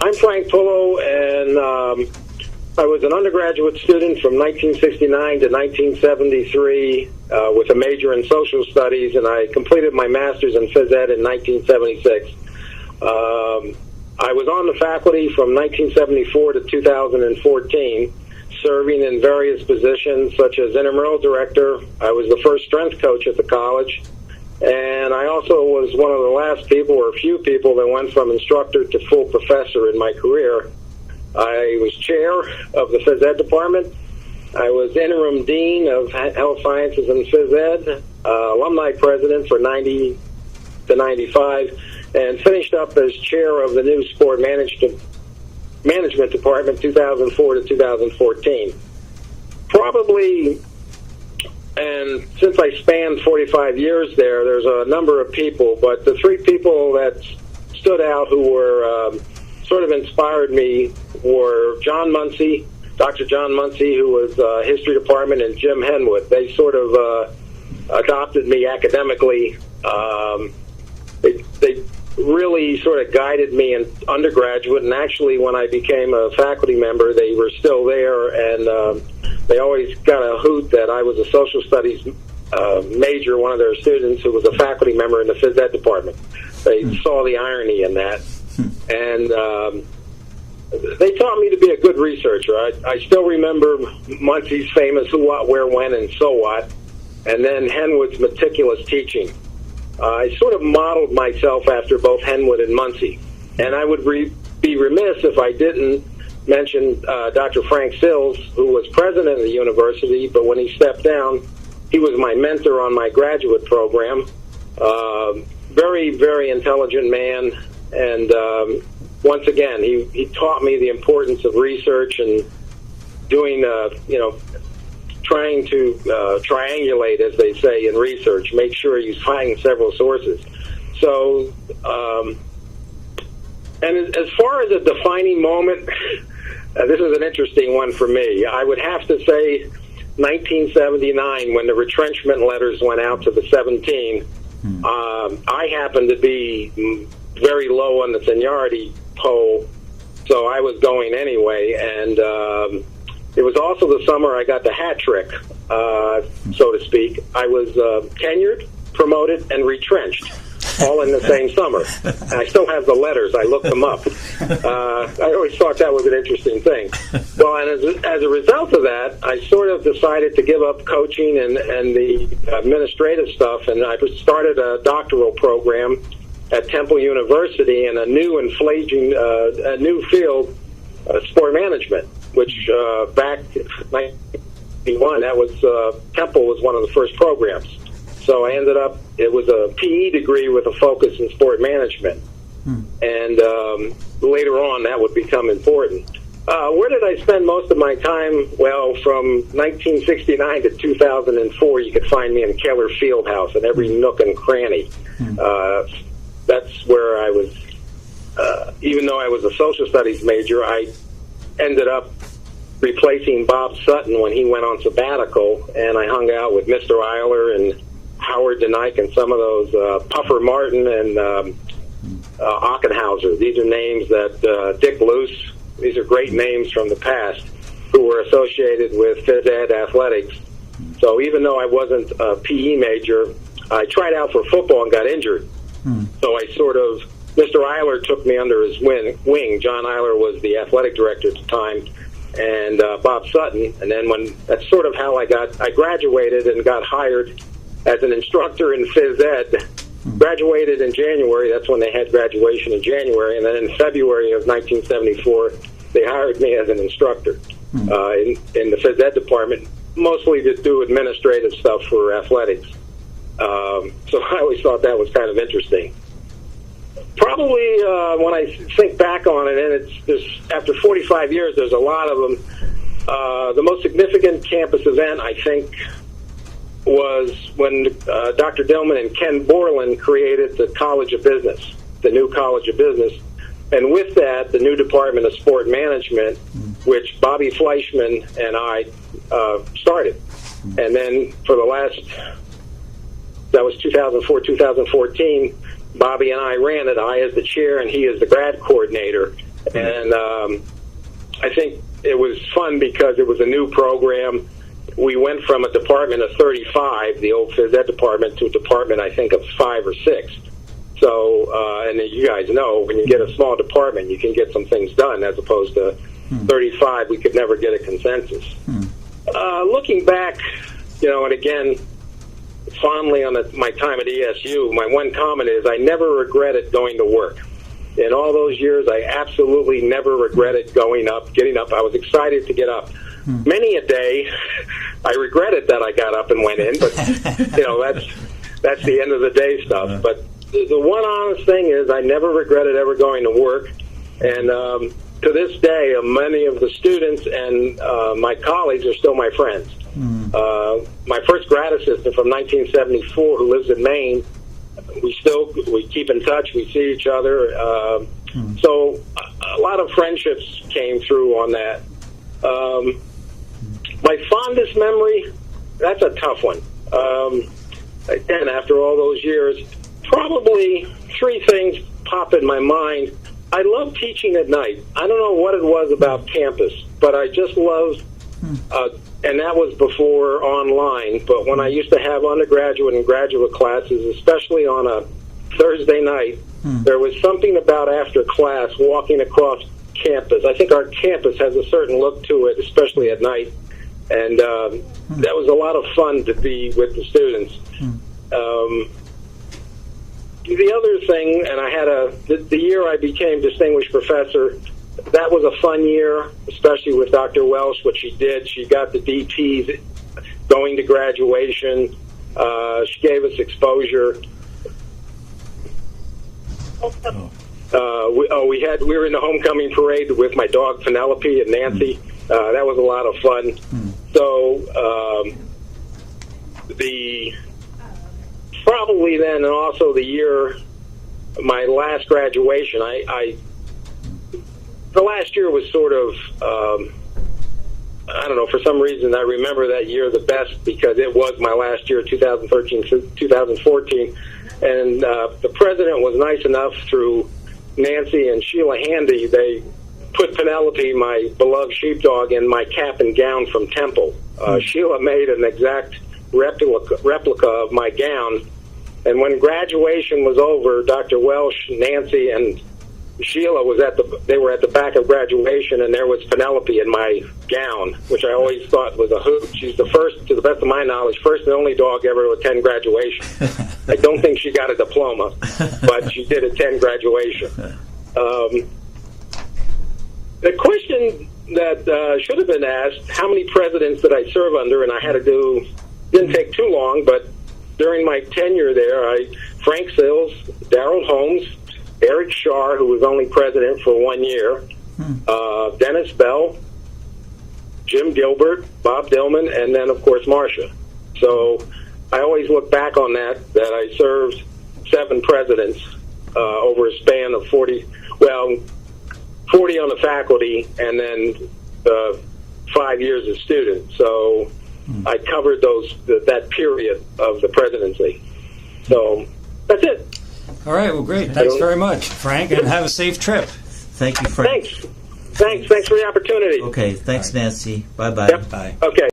I'm Frank Pullo, and I was an undergraduate student from 1969 to 1973 with a major in social studies, and I completed my master's in phys ed in 1976. I was on the faculty from 1974 to 2014, serving in various positions such as intramural director. I was the first strength coach at the college, and I also was one of the last people, or a few people, that went from instructor to full professor in my career. I was chair of the phys ed department. I was interim dean of health sciences and phys ed, alumni president for 90 to 95, and finished up as chair of the new sport management department 2004 to 2014. Probably, and since I spanned 45 years there's a number of people, but the three people that stood out who were sort of inspired me were John Muncie, Dr. John Muncie, who was history department, and Jim Henwood. They sort of adopted me academically. They really sort of guided me in undergraduate, and actually when I became a faculty member, they were still there, and they always got a hoot that I was a social studies major, one of their students who was a faculty member in the phys ed department. They saw the irony in that, and they taught me to be a good researcher. I still remember Muncie's famous who, what, where, when, and so what, and then Henwood's meticulous teaching. I sort of modeled myself after both Henwood and Muncie, and I would be remiss if I didn't mention Dr. Frank Sills, who was president of the university, but when he stepped down, he was my mentor on my graduate program. Very, very intelligent man, and once again, he taught me the importance of research and doing, trying to triangulate, as they say in research, make sure you find several sources. So, and as far as a defining moment, this is an interesting one for me. I would have to say 1979, when the retrenchment letters went out to the 17. I happened to be very low on the seniority poll, so I was going anyway, and it was also the summer I got the hat trick, so to speak. I was tenured, promoted, and retrenched, all in the same summer. And I still have the letters. I looked them up. I always thought that was an interesting thing. Well, and as a result of that, I sort of decided to give up coaching and the administrative stuff, and I started a doctoral program at Temple University in a new and fledgling, a new field, sport management, which back in 1991, that was Temple was one of the first programs. So I ended up, it was a PE degree with a focus in sport management. And later on, that would become important. Where did I spend most of my time? Well, from 1969 to 2004, you could find me in Keller Fieldhouse in every nook and cranny. That's where I was, even though I was a social studies major, I ended up replacing Bob Sutton when he went on sabbatical, and I hung out with Mr. Eiler and Howard DeNike and some of those, Puffer Martin and Ockenhauser. These are names that, Dick Luce, these are great names from the past who were associated with phys ed athletics. So even though I wasn't a PE major, I tried out for football and got injured. So I sort of, Mr. Eiler took me under his wing. John Eiler was the athletic director at the time, and Bob Sutton. And then that's sort of how I graduated and got hired as an instructor in phys ed. Graduated in January. That's when they had graduation in January. And then in February of 1974, they hired me as an instructor in the phys ed department, mostly to do administrative stuff for athletics. So I always thought that was kind of interesting. Probably when I think back on it, and after 45 years, there's a lot of them. The most significant campus event, I think, was when Dr. Dillman and Ken Borland created the College of Business, the new College of Business. And with that, the new Department of Sport Management, which Bobby Fleischman and I started. And then for the last, that was 2004, 2014, Bobby and I ran it, I as the chair and he as the grad coordinator. And I think it was fun because it was a new program. We went from a department of 35, the old phys ed department, to a department, I think, of 5 or 6. So, and you guys know, when you get a small department, you can get some things done, as opposed to 35, we could never get a consensus. Looking back, and again, fondly on my time at ESU, my one comment is I never regretted going to work. In all those years, I absolutely never regretted getting up. I was excited to get up. Many a day, I regretted that I got up and went in, but, that's the end of the day stuff. But the one honest thing is I never regretted ever going to work. And to this day, many of the students and my colleagues are still my friends. My first grad assistant from 1974, who lives in Maine, we keep in touch. We see each other. So a lot of friendships came through on that. My fondest memory, that's a tough one. Again, after all those years, probably 3 things pop in my mind. I love teaching at night. I don't know what it was about campus, but I just loved, and that was before online, but when I used to have undergraduate and graduate classes, especially on a Thursday night, there was something about after class walking across campus. I think our campus has a certain look to it, especially at night, and that was a lot of fun to be with the students. The other thing, and I had the year I became distinguished professor, that was a fun year, especially with Dr. Welsh, what she did. She got the DPs going to graduation. She gave us exposure. We were in the homecoming parade with my dog Penelope and Nancy. That was a lot of fun. So probably then, and also the year, my last graduation, the last year was sort of, I don't know, for some reason I remember that year the best because it was my last year, 2013 to 2014, and the president was nice enough through Nancy and Sheila Handy, they put Penelope, my beloved sheepdog, in my cap and gown from Temple. Sheila made an exact replica of my gown, and when graduation was over, Dr. Welsh, Nancy, and Sheila they were at the back of graduation, and there was Penelope in my gown, which I always thought was a hoot. She's the first, to the best of my knowledge, first and only dog ever to attend graduation. I don't think she got a diploma, but she did attend graduation. The question that should have been asked, how many presidents did I serve under, and I had to do, didn't take too long, but during my tenure there, Frank Sills, Darrell Holmes, Eric Schar, who was only president for 1 year, Dennis Bell, Jim Gilbert, Bob Dillman, and then, of course, Marcia. So I always look back on that I served 7 presidents over a span of 40 on the faculty, and then 5 years as student. So I covered that period of the presidency. So that's it. All right, well, great. Thanks very much, Frank, and have a safe trip. Thank you, Frank. Thanks for the opportunity. Okay, thanks, Nancy. Bye-bye. Yep. Bye. Okay.